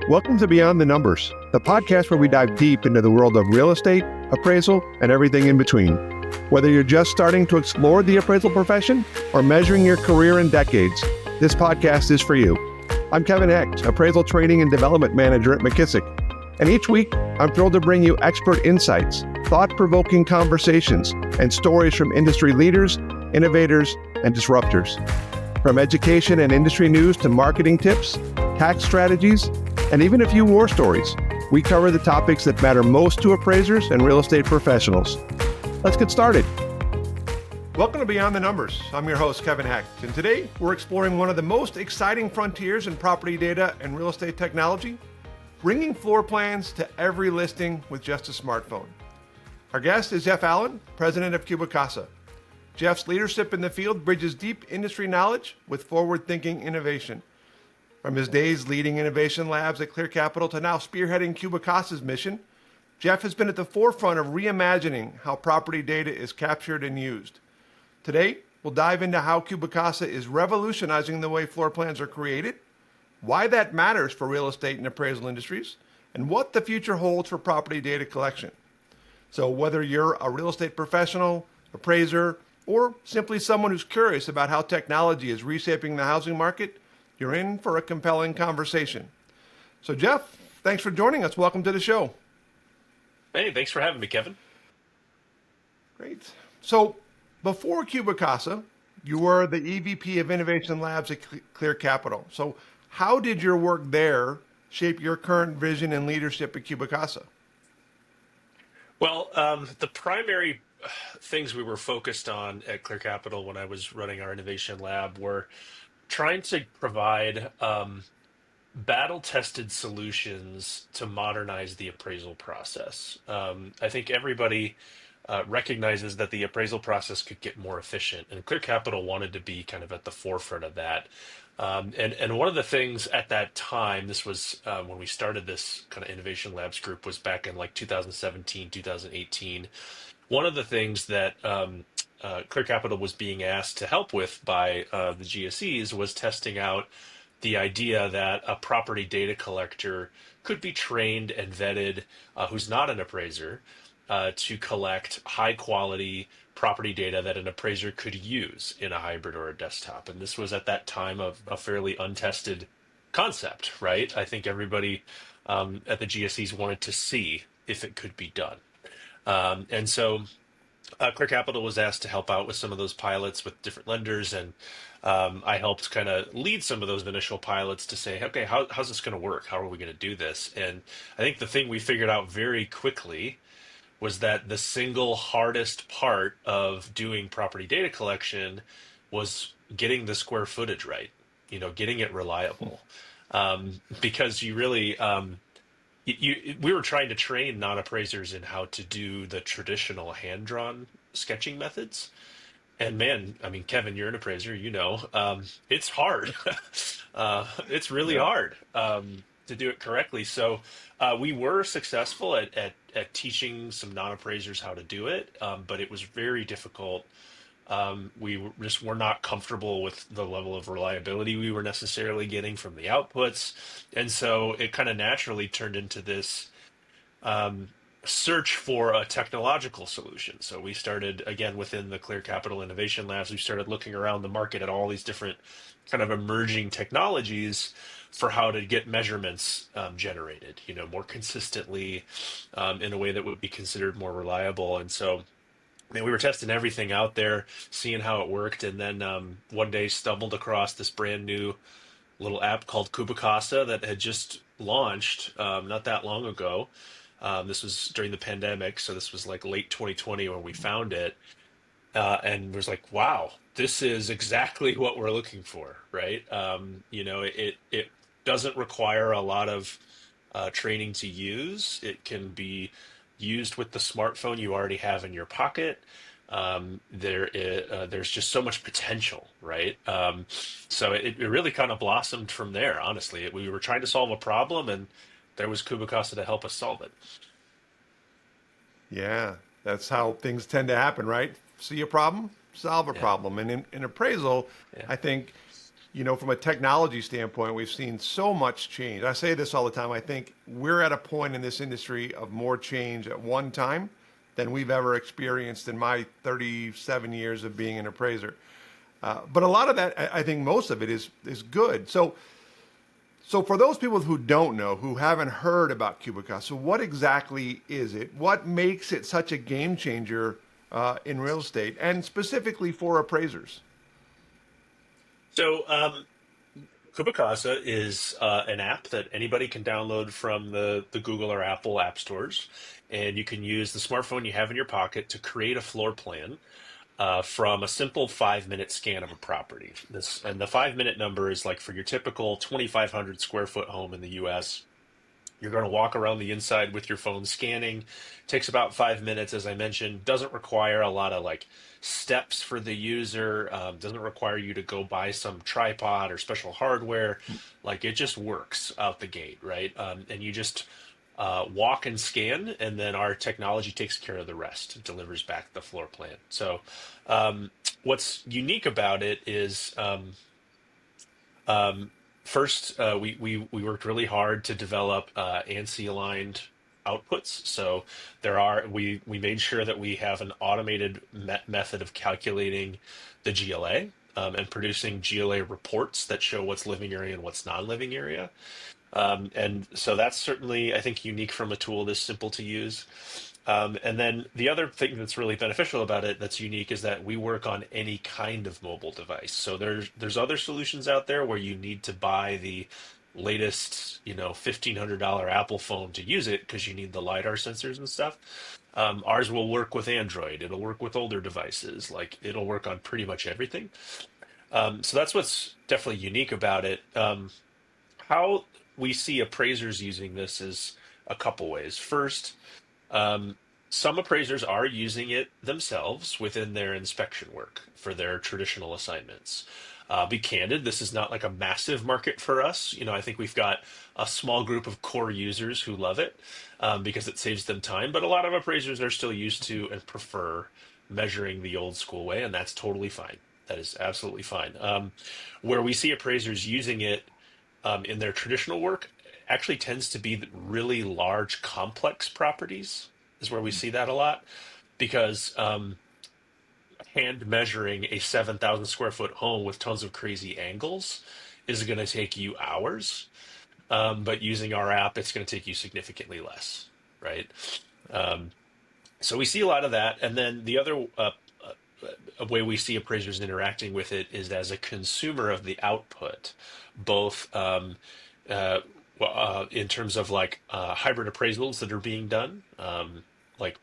Welcome to Beyond the Numbers, the podcast where we dive deep into the world of real estate, appraisal, and everything in between. Whether you're just starting to explore the appraisal profession or measuring your career in decades, this podcast is for you. I'm Kevin Hecht, Appraisal Training and Development Manager at McKissick. And each week, I'm thrilled to bring you expert insights, thought-provoking conversations, and stories from industry leaders, innovators, and disruptors. From education and industry news to marketing tips, tax strategies, and even a few war stories, we cover the topics that matter most to appraisers and real estate professionals. Let's get started. Welcome to Beyond the Numbers. I'm your host, Kevin Hecht, and today we're exploring one of the most exciting frontiers in property data and real estate technology, bringing floor plans to every listing with just a smartphone. Our guest is Jeff Allen, president of CubiCasa. Jeff's leadership in the field bridges deep industry knowledge with forward-thinking innovation. From his days leading innovation labs at Clear Capital to now spearheading CubiCasa's mission, Jeff has been at the forefront of reimagining how property data is captured and used. Today, we'll dive into how CubiCasa is revolutionizing the way floor plans are created, why that matters for real estate and appraisal industries, and what the future holds for property data collection. So whether you're a real estate professional, appraiser, or simply someone who's curious about how technology is reshaping the housing market, you're in for a compelling conversation. So Jeff, thanks for joining us. Welcome to the show. Hey, thanks for having me, Kevin. Great. So before CubiCasa, you were the EVP of Innovation Labs at Clear Capital. So how did your work there shape your current vision and leadership at CubiCasa? Well, the primary things we were focused on at Clear Capital when I was running our innovation lab were trying to provide battle-tested solutions to modernize the appraisal process. I think everybody recognizes that the appraisal process could get more efficient, and Clear Capital wanted to be kind of at the forefront of that. And one of the things at that time, this was when we started this kind of innovation labs group, was back in like 2017, 2018. One of the things that Clear Capital was being asked to help with by the GSEs was testing out the idea that a property data collector could be trained and vetted, who's not an appraiser, to collect high quality property data that an appraiser could use in a hybrid or a desktop. And this was at that time of a fairly untested concept, right? I think everybody at the GSEs wanted to see if it could be done. And so Clear Capital was asked to help out with some of those pilots with different lenders, and I helped kind of lead some of those initial pilots to say, okay, how's this going to work? How are we going to do this? And I think the thing we figured out very quickly was that the single hardest part of doing property data collection was getting the square footage right, getting it reliable, because you really we were trying to train non-appraisers in how to do the traditional hand-drawn sketching methods. And man, I mean, Kevin, you're an appraiser, it's hard. It's really hard to do it correctly. So we were successful at teaching some non-appraisers how to do it, but it was very difficult. We just were not comfortable with the level of reliability we were necessarily getting from the outputs. And so it kind of naturally turned into this search for a technological solution. So we started, again, within the Clear Capital Innovation Labs, we started looking around the market at all these different kind of emerging technologies for how to get measurements generated, more consistently, in a way that would be considered more reliable. And so we were testing everything out there, seeing how it worked, and then one day stumbled across this brand new little app called CubiCasa that had just launched not that long ago. This was during the pandemic, so this was like late 2020 when we found it, and was like, wow, this is exactly what we're looking for, right? It doesn't require a lot of training to use. It can be used with the smartphone you already have in your pocket. There's just so much potential, right? So it really kind of blossomed from there, honestly. We were trying to solve a problem, and there was CubiCasa to help us solve it. Yeah, that's how things tend to happen, right? See a problem, solve a problem. And in appraisal, I think from a technology standpoint, we've seen so much change. I say this all the time. I think we're at a point in this industry of more change at one time than we've ever experienced in my 37 years of being an appraiser. But a lot of that, I think most of it is good. So for those people who don't know, who haven't heard about CubiCasa, so what exactly is it? What makes it such a game changer in real estate, and specifically for appraisers? So, CubiCasa is an app that anybody can download from the Google or Apple app stores, and you can use the smartphone you have in your pocket to create a floor plan from a simple 5 minute scan of a property. This and the 5 minute number is like for your typical 2,500 square foot home in the U.S. You're going to walk around the inside with your phone scanning. Takes about 5 minutes, as I mentioned. Doesn't require a lot of like steps for the user. Doesn't require you to go buy some tripod or special hardware. Like it just works out the gate, right? And you just walk and scan, and then our technology takes care of the rest. It delivers back the floor plan. So, what's unique about it is um, first, we worked really hard to develop ANSI aligned outputs. So we made sure that we have an automated method of calculating the GLA and producing GLA reports that show what's living area and what's non-living area. And so that's certainly, I think, unique from a tool this simple to use. And then the other thing that's really beneficial about it that's unique is that we work on any kind of mobile device. So there's other solutions out there where you need to buy the latest, $1,500 Apple phone to use it because you need the LiDAR sensors and stuff. Ours will work with Android. It'll work with older devices. Like it'll work on pretty much everything. So that's what's definitely unique about it. How we see appraisers using this is a couple ways. First, some appraisers are using it themselves within their inspection work for their traditional assignments. Be candid, this is not like a massive market for us. I think we've got a small group of core users who love it because it saves them time. But a lot of appraisers are still used to and prefer measuring the old school way, and that's totally fine. That is absolutely fine. Where we see appraisers using it in their traditional work actually tends to be really large, complex properties is where we see that a lot because hand measuring a 7,000 square foot home with tons of crazy angles is going to take you hours. But using our app, it's going to take you significantly less, right? Um, so we see a lot of that. And then the other way we see appraisers interacting with it is as a consumer of the output, both uh, in terms of like hybrid appraisals that are being done. Like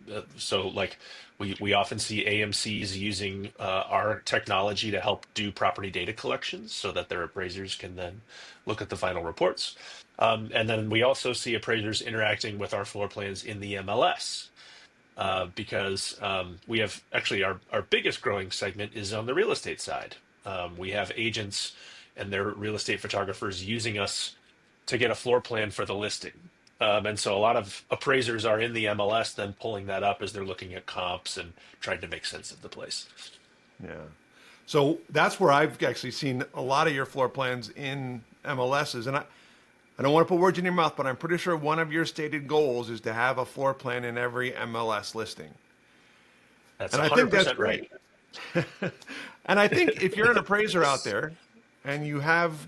we often see AMCs using our technology to help do property data collections so that their appraisers can then look at the final reports. And then we also see appraisers interacting with our floor plans in the MLS because we have actually our biggest growing segment is on the real estate side. We have agents and their real estate photographers using us to get a floor plan for the listing. And so a lot of appraisers are in the MLS then pulling that up as they're looking at comps and trying to make sense of the place. Yeah. So that's where I've actually seen a lot of your floor plans in MLSs. And I don't want to put words in your mouth, but I'm pretty sure one of your stated goals is to have a floor plan in every MLS listing. That's And I think that's 100% right. great. And I think if you're an appraiser out there and you have,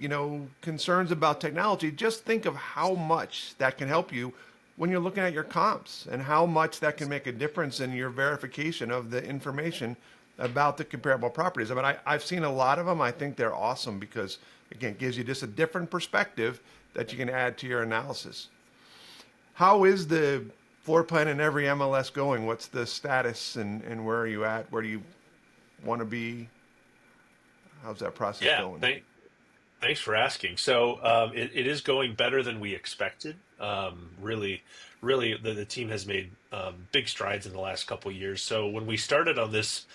concerns about technology, just think of how much that can help you when you're looking at your comps and how much that can make a difference in your verification of the information about the comparable properties. I mean, I've seen a lot of them. I think they're awesome because, again, it gives you just a different perspective that you can add to your analysis. How is the floor plan in every MLS going? What's the status and where are you at? Where do you want to be? How's that process Yeah, going? thanks for asking. So it is going better than we expected. Really, the team has made big strides in the last couple of years. So when we started on this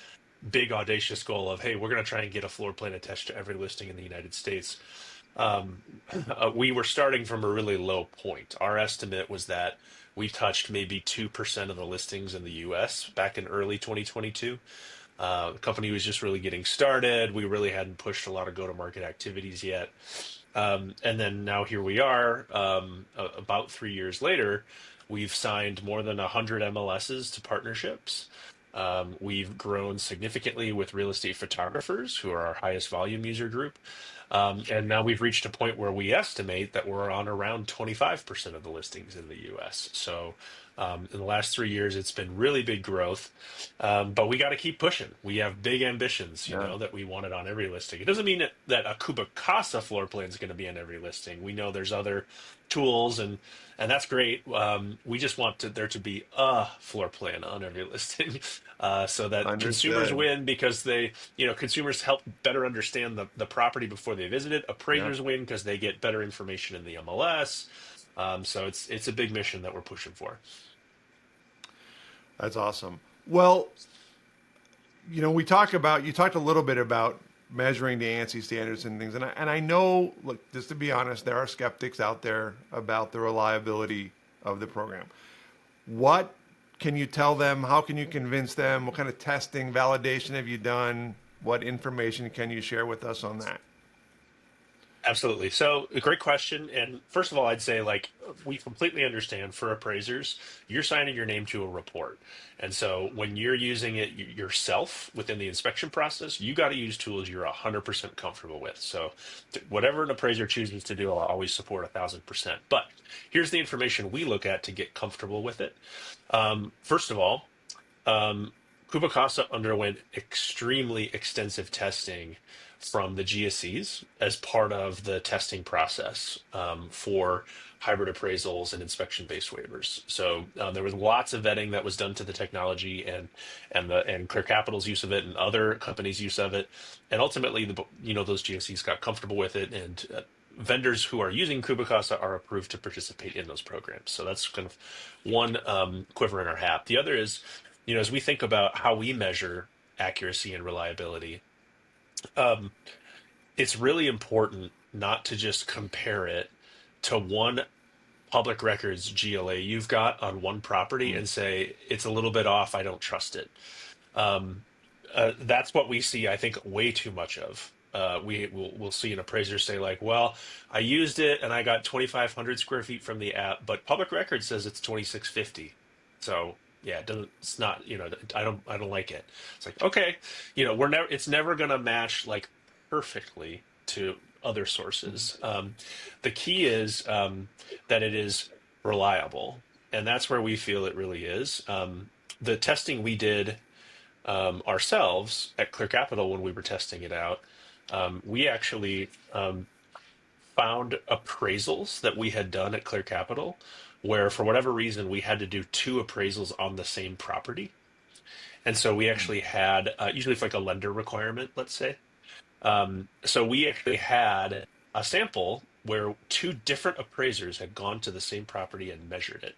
big audacious goal of, hey, we're going to try and get a floor plan attached to every listing in the United States, we were starting from a really low point. Our estimate was that we touched maybe 2% of the listings in the US back in early 2022. The company was just really getting started. We really hadn't pushed a lot of go-to-market activities yet. And then now here we are, about 3 years later, we've signed more than 100 MLSs to partnerships. We've grown significantly with real estate photographers, who are our highest volume user group. And now we've reached a point where we estimate that we're on around 25% of the listings in the US. So in the last 3 years, it's been really big growth. But we got to keep pushing. We have big ambitions, Yeah. that we want it on every listing. It doesn't mean that a CubiCasa floor plan is going to be on every listing. We know there's other tools, and that's great. We just want there to be a floor plan on every listing, so that consumers Understood. win because consumers help better understand the property before they visit it. Yeah. Appraisers win because they get better information in the MLS. So it's a big mission that we're pushing for. That's awesome. Well, you talked a little bit about measuring the ANSI standards and things, and I know, look, just to be honest, there are skeptics out there about the reliability of the program. What can you tell them? How can you convince them? What kind of testing, validation have you done? What information can you share with us on that? Absolutely. So, a great question. And first of all, I'd say, we completely understand for appraisers, you're signing your name to a report. And so when you're using it yourself within the inspection process, you got to use tools you're 100% comfortable with. So whatever an appraiser chooses to do, I'll always support 1,000%. But here's the information we look at to get comfortable with it. First of all, CubiCasa underwent extremely extensive testing from the GSEs as part of the testing process for hybrid appraisals and inspection-based waivers. So there was lots of vetting that was done to the technology and Clear Capital's use of it and other companies' use of it, and ultimately those GSEs got comfortable with it, and vendors who are using CubiCasa are approved to participate in those programs. So that's kind of one quiver in our hat. The other is, as we think about how we measure accuracy and reliability, it's really important not to just compare it to one public records GLA you've got on one property and say it's a little bit off, I don't trust it. That's what we see, I think, way too much of. We'll see an appraiser say, well, I used it and I got 2,500 square feet from the app, but public record says it's 2,650. So yeah, it's not, I don't like it. It's okay, it's never going to match perfectly to other sources. The key is that it is reliable, and that's where we feel it really is. The testing we did ourselves at Clear Capital, when we were testing it out, we actually found appraisals that we had done at Clear Capital where, for whatever reason, we had to do two appraisals on the same property. And so we actually had, usually it's a lender requirement, let's say. So we actually had a sample where two different appraisers had gone to the same property and measured it.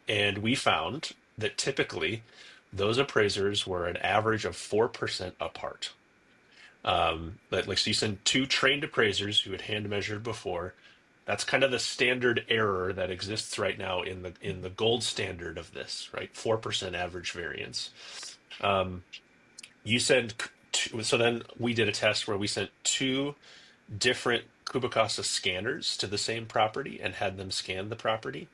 And we found that typically those appraisers were an average of 4% apart. So you send two trained appraisers who had hand measured before. That's kind of the standard error that exists right now in the gold standard of this, right? 4% average variance. So then we did a test where we sent two different CubiCasa scanners to the same property and had them scan the property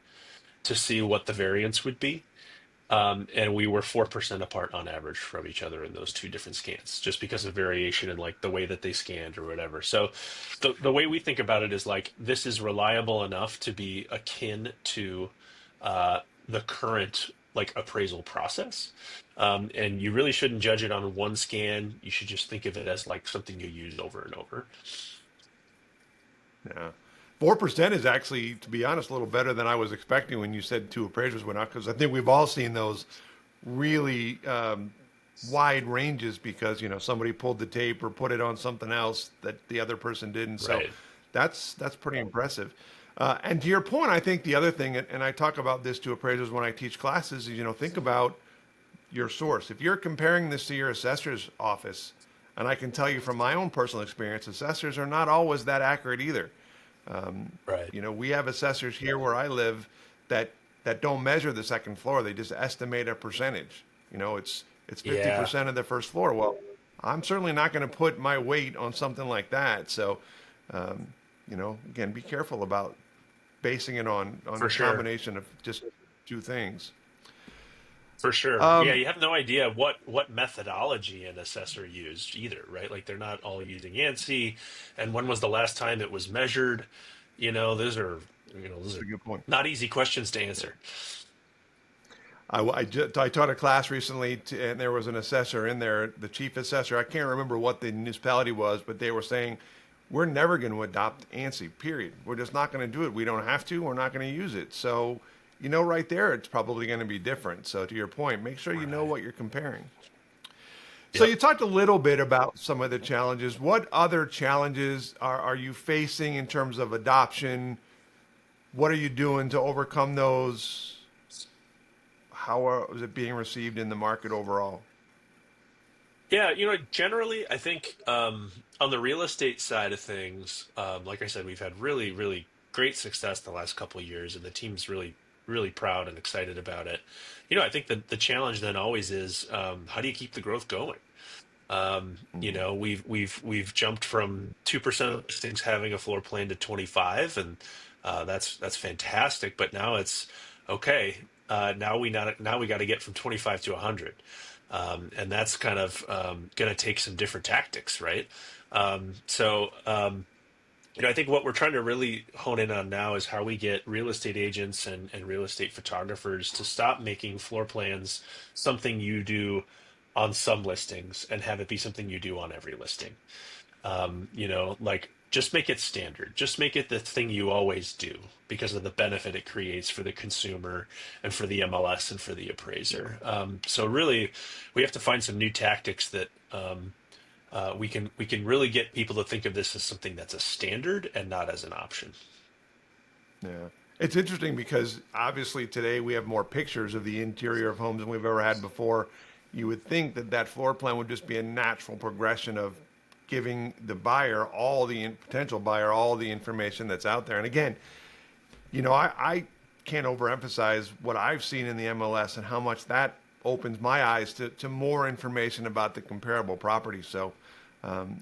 to see what the variance would be. And we were 4% apart on average from each other in those two different scans, just because of variation in the way that they scanned or whatever. So the way we think about it is this is reliable enough to be akin to the current appraisal process. And you really shouldn't judge it on one scan. You should just think of it as something you use over and over. Yeah. 4% is actually, to be honest, a little better than I was expecting when you said two appraisers went out, because I think we've all seen those really wide ranges because, somebody pulled the tape or put it on something else that the other person didn't. So Right. that's pretty impressive. And to your point, I think the other thing, and I talk about this to appraisers when I teach classes, is, think about your source. If you're comparing this to your assessor's office, and I can tell you from my own personal experience, assessors are not always that accurate either. Right. We have assessors here where I live that don't measure the second floor. They just estimate a percentage. It's It's Yeah, 50% of the first floor. Well, I'm certainly not going to put my weight on something like that. So, um, again, be careful about basing it on for the sure. combination of just two things. For sure. Yeah, Um, you have no idea what methodology an assessor used either, right? Like they're not all using ANSI, and when was the last time it was measured? Those that's a are good point. not easy questions to Yeah. answer. I taught a class recently, and there was an assessor in there, the chief assessor. I can't remember what the municipality was, but they were saying, we're never going to adopt ANSI, period. We're just not going to do it. We don't have to. We're not going to use it. So, right there, it's probably going to be different. So, to your point, make sure you know Right. what you're comparing. So, Yep. you talked a little bit about some of the challenges. What other challenges are you facing in terms of adoption? What are you doing to overcome those? Is it being received in the market overall? Yeah, generally, I think on the real estate side of things, like I said, we've had really, really great success the last couple of years, and the team's really, really proud and excited about it. I think that the challenge then always is how do you keep the growth going? Mm, We've jumped from 2% of listings having a floor plan to 25, and that's fantastic. But now it's okay. Now we got to get from 25 to 100, and that's kind of going to take some different tactics, right? So I think what we're trying to really hone in on now is how we get real estate agents and real estate photographers to stop making floor plans something you do on some listings and have it be something you do on every listing. Like just make it standard. Just make it the thing you always do because of the benefit it creates for the consumer and for the MLS and for the appraiser. So really, we have to find some new tactics that we can really get people to think of this as something that's a standard and not as an option. yeah. It's interesting because obviously today we have more pictures of the interior of homes than we've ever had before. You would think that that floor plan would just be a natural progression of giving the buyer potential buyer all the information that's out there. And again, I can't overemphasize what I've seen in the MLS and how much that opens my eyes to more information about the comparable property. So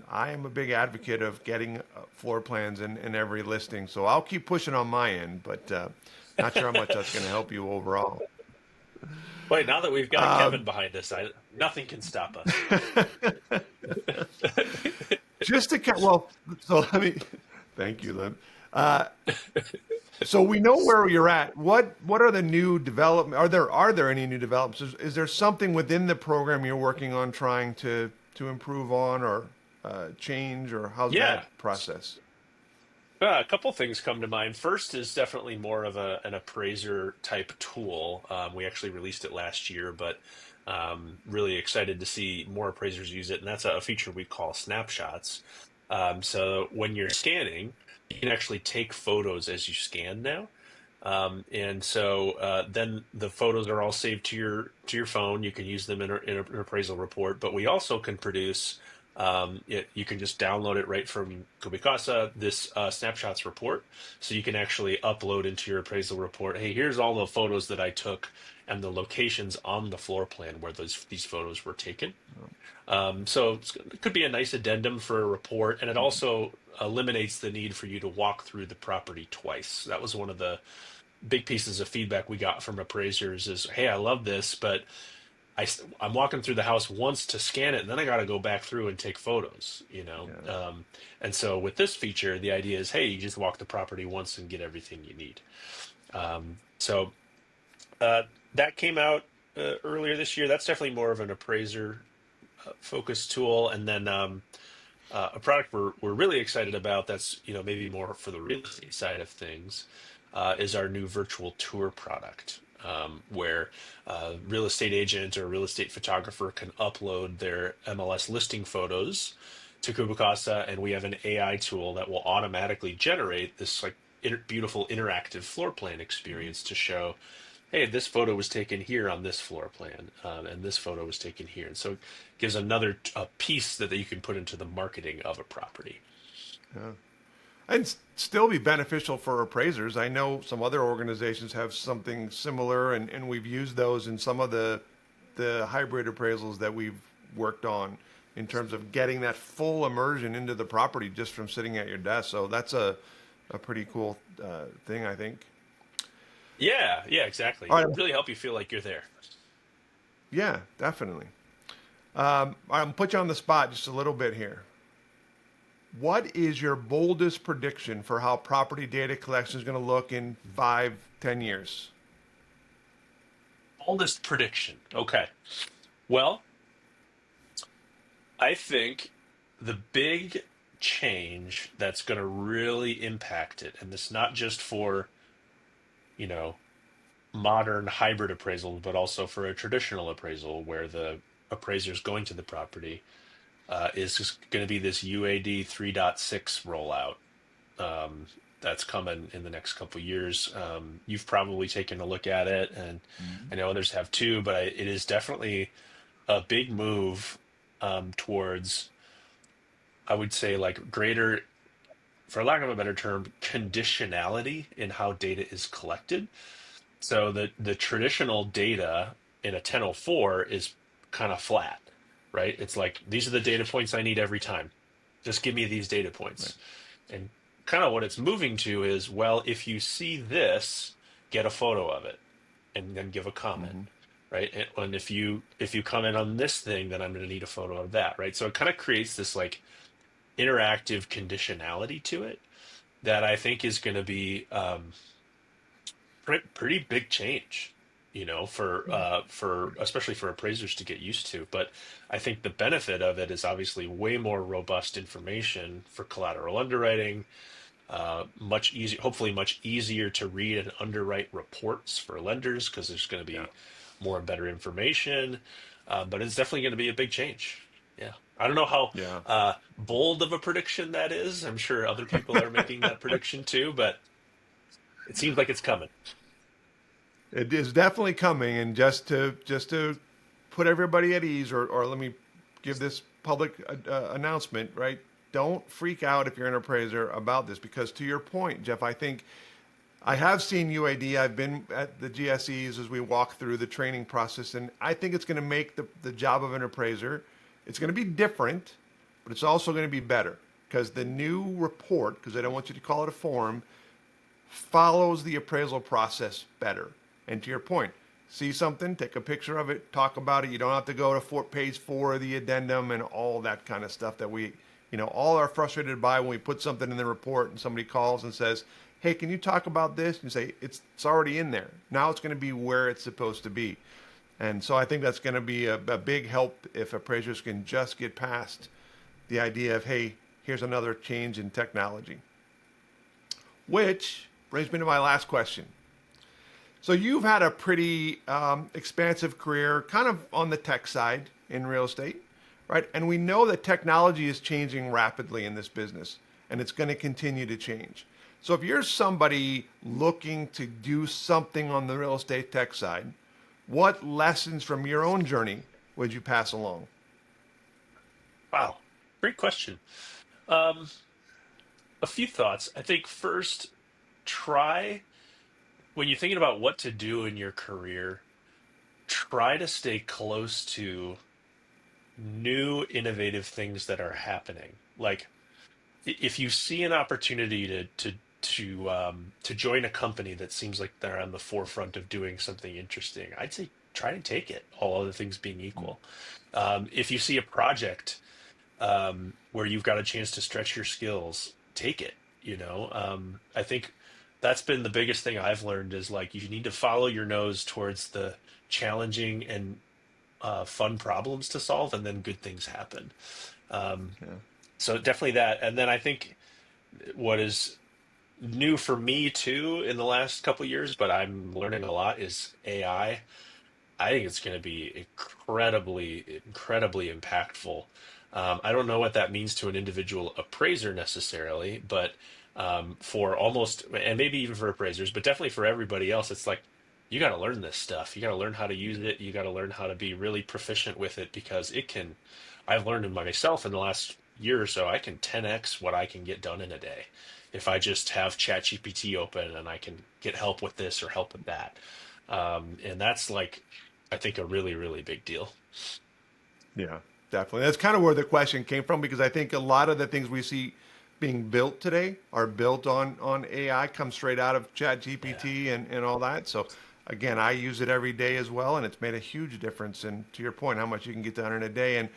I am a big advocate of getting floor plans in every listing. So I'll keep pushing on my end, but not sure how much that's going to help you overall. Wait, now that we've got Kevin Um, behind us, nothing can stop us. just to well, so let me thank you, Lynn. Uh, so we know where you're at. What are the new development? Are there any new developments? Is there something within the program you're working on trying to improve on or change, or how's that Yeah. process? A couple things come to mind. First is definitely more of an appraiser type tool. We actually released it last year, but really excited to see more appraisers use it. And that's a feature we call snapshots. So when you're scanning, you can actually take photos as you scan now. And so then the photos are all saved to your phone. You can use them in an appraisal report, but we also can produce you can just download it right from CubiCasa, this snapshots report. So you can actually upload into your appraisal report, hey, here's all the photos that I took and the locations on the floor plan where these photos were taken. So it could be a nice addendum for a report, and it also eliminates the need for you to walk through the property twice. That was one of the big pieces of feedback we got from appraisers is, hey, I love this, but I'm walking through the house once to scan it, and then I got to go back through and take photos, Yeah. And so with this feature, the idea is, hey, you just walk the property once and get everything you need. So that came out earlier this year. That's definitely more of an appraiser focused tool. And then a product we're really excited about that's maybe more for the real estate side of things is our new virtual tour product, where a real estate agent or real estate photographer can upload their MLS listing photos to Kubicasa, and we have an AI tool that will automatically generate this like beautiful interactive floor plan experience to show, hey, this photo was taken here on this floor plan, and this photo was taken here, and so it gives another piece that you can put into the marketing of a property. Yeah. And still be beneficial for appraisers. I know some other organizations have something similar, and we've used those in some of the the hybrid appraisals that we've worked on in terms of getting that full immersion into the property just from sitting at your desk. So that's a pretty cool thing, I think. Yeah, exactly. All right. Really help you feel like you're there. Yeah, definitely. I'll put you on the spot just a little bit here. What is your boldest prediction for how property data collection is going to look in 5, 10 years? Boldest prediction. Okay. Well, I think the big change that's going to really impact it, and this not just for, you know, modern hybrid appraisal, but also for a traditional appraisal where the appraiser's going to the property, is just going to be this UAD 3.6 rollout. Um, that's coming in the next couple of years. You've probably taken a look at it, and I know others have too, but it is definitely a big move towards, I would say, like greater, for lack of a better term, conditionality in how data is collected. So the traditional data in a 1004 is kind of flat, right? It's like these are the data points I need every time. Just give me these data Right. points. And kind of what it's moving to is, well, if you see this, get a photo of it and then give a comment, Mm-hmm. right? And if you comment on this thing, then I'm going to need a photo of that, right? So it kind of creates this like interactive conditionality to it that I think is going to be pretty big change, for especially for appraisers to get used to. But I think the benefit of it is obviously way more robust information for collateral underwriting, much easier, hopefully much easier to read and underwrite reports for lenders because there's going to Yeah. be more and better information. But it's definitely going to be a big change. Yeah. I don't know how Yeah. bold of a prediction that is. I'm sure other people are making that prediction too, but it seems like it's coming. It is definitely coming, and just to put everybody at ease, or let me give this public announcement, right? Don't freak out if you're an appraiser about this, because to your point, Jeff, I think I have seen UAD. I've been at the GSEs as we walk through the training process, and I think it's going to make the job of an appraiser. It's going to be different, but it's also going to be better because the new report, because I don't want you to call it a form, follows the appraisal process better. And to your point, see something, take a picture of it, talk about it. You don't have to go to page 4 of the addendum and all that kind of stuff that we, all are frustrated by when we put something in the report and somebody calls and says, hey, can you talk about this? And you say, it's already in there. Now it's going to be where it's supposed to be. And so I think that's going to be a big help if appraisers can just get past the idea of, hey, here's another change in technology. Which brings me to my last question. So you've had a pretty expansive career, kind of on the tech side in real estate, right? And we know that technology is changing rapidly in this business, and it's going to continue to change. So if you're somebody looking to do something on the real estate tech side, what lessons from your own journey would you pass along? Wow, great question. Um, a few thoughts. I think first, try when you're thinking about what to do in your career, try to stay close to new innovative things that are happening. Like if you see an opportunity to join a company that seems like they're on the forefront of doing something interesting, I'd say try to take it, all other things being equal. If you see a project where you've got a chance to stretch your skills, take it. I think that's been the biggest thing I've learned is like you need to follow your nose towards the challenging and fun problems to solve, and then good things happen. Um, Yeah. so definitely that. And then I think what is new for me too in the last couple of years, but I'm learning a lot, is AI. I think it's going to be incredibly impactful. I don't know what that means to an individual appraiser necessarily, but for almost, and maybe even for appraisers, but definitely for everybody else, it's like you got to learn this stuff. You got to learn how to use it. You got to learn how to be really proficient with it because it can. I've learned in myself in the last year or so, I can 10x what I can get done in a day if I just have ChatGPT open and I can get help with this or help with that. And that's like I think, a really, really big deal. Yeah, definitely. That's kind of where the question came from, because I think a lot of the things we see being built today are built on AI, come straight out of ChatGPT and all that. So again, I use it every day as well, and it's made a huge difference. And to your point, how much you can get done in a day. And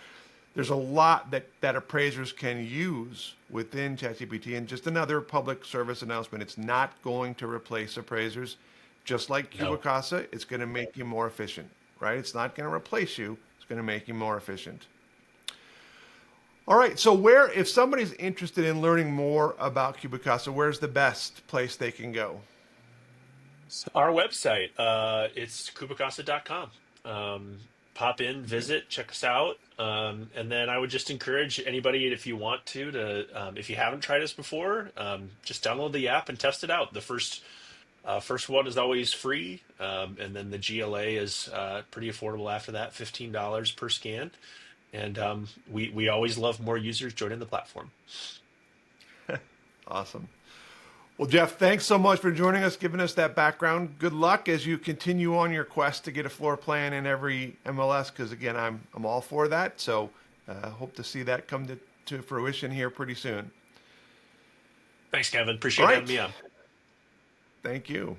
there's a lot that appraisers can use within ChatGPT. And just another public service announcement, it's not going to replace appraisers. Just like CubiCasa, it's going to make you more efficient, right? It's not going to replace you. It's going to make you more efficient. All right, so if somebody's interested in learning more about CubiCasa, where's the best place they can go? Our website, it's CubiCasa.com. Pop in, visit, check us out. And then I would just encourage anybody, if you want to if you haven't tried us before, just download the app and test it out. The first one is always free, and then the GLA is pretty affordable after that, $15 per scan. And we always love more users joining the platform. Awesome. Well, Jeff, thanks so much for joining us, giving us that background. Good luck as you continue on your quest to get a floor plan in every MLS, because again, I'm all for that. So hope to see that come to fruition here pretty soon. Thanks, Kevin. Appreciate having me on. Thank you.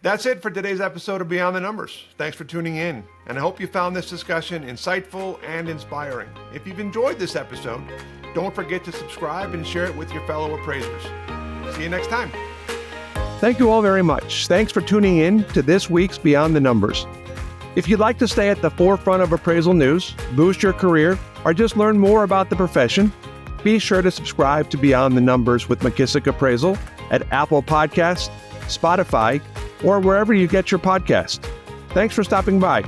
That's it for today's episode of Beyond the Numbers. Thanks for tuning in, and I hope you found this discussion insightful and inspiring. If you've enjoyed this episode, don't forget to subscribe and share it with your fellow appraisers. See you next time. Thank you all very much. Thanks for tuning in to this week's Beyond the Numbers. If you'd like to stay at the forefront of appraisal news, boost your career, or just learn more about the profession, be sure to subscribe to Beyond the Numbers with McKissick Appraisal at Apple Podcasts, Spotify, or wherever you get your podcast. Thanks for stopping by.